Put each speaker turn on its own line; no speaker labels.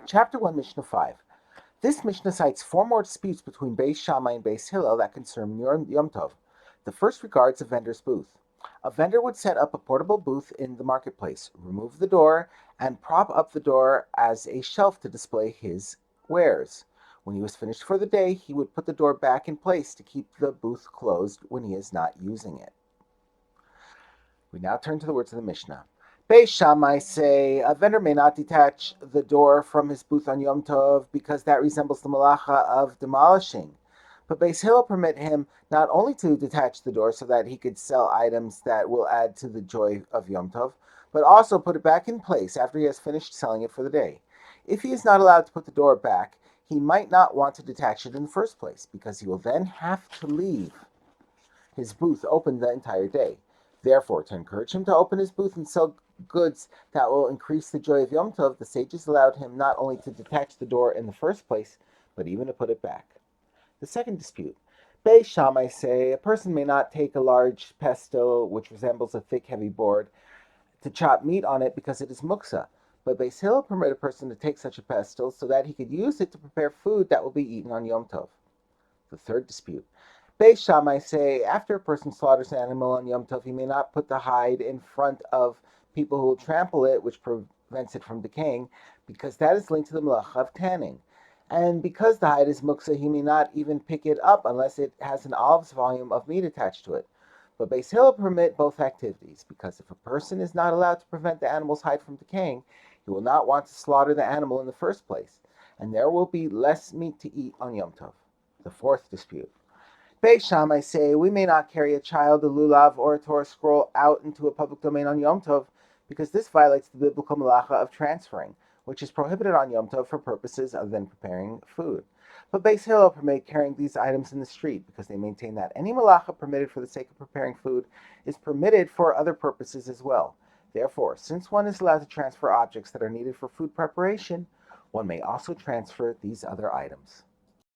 Chapter 1, Mishnah 5. This Mishnah cites four more disputes between Beis Shammai and Beis Hillel that concern Yom Tov. The first regards a vendor's booth. A vendor would set up a portable booth in the marketplace, remove the door, and prop up the door as a shelf to display his wares. When he was finished for the day, he would put the door back in place to keep the booth closed when he is not using it. We now turn to the words of the Mishnah. Beis Shammai say a vendor may not detach the door from his booth on Yom Tov because that resembles the malacha of demolishing. But Beis Hillel permit him not only to detach the door so that he could sell items that will add to the joy of Yom Tov, but also put it back in place after he has finished selling it for the day. If he is not allowed to put the door back, he might not want to detach it in the first place because he will then have to leave his booth open the entire day. Therefore, to encourage him to open his booth and sell goods that will increase the joy of Yom Tov, the sages allowed him not only to detach the door in the first place, but even to put it back. The second dispute. Beis Shammai say a person may not take a large pestle, which resembles a thick, heavy board, to chop meat on it because it is muksa. But Beis Hillel permit a person to take such a pestle so that he could use it to prepare food that will be eaten on Yom Tov. The third dispute. Beis Shammai say after a person slaughters an animal on Yom Tov, he may not put the hide in front of people who will trample it, which prevents it from decaying, because that is linked to the malacha of tanning. And because the hide is muksa, he may not even pick it up unless it has an olive's volume of meat attached to it. But Beis Hillel permit both activities, because if a person is not allowed to prevent the animal's hide from decaying, he will not want to slaughter the animal in the first place, and there will be less meat to eat on Yom Tov. The fourth dispute. Beis Shammai say we may not carry a child, a lulav, or a Torah scroll out into a public domain on Yom Tov because this violates the biblical malacha of transferring, which is prohibited on Yom Tov for purposes other than preparing food. But Beis Hillel permit carrying these items in the street because they maintain that any malacha permitted for the sake of preparing food is permitted for other purposes as well. Therefore, since one is allowed to transfer objects that are needed for food preparation, one may also transfer these other items.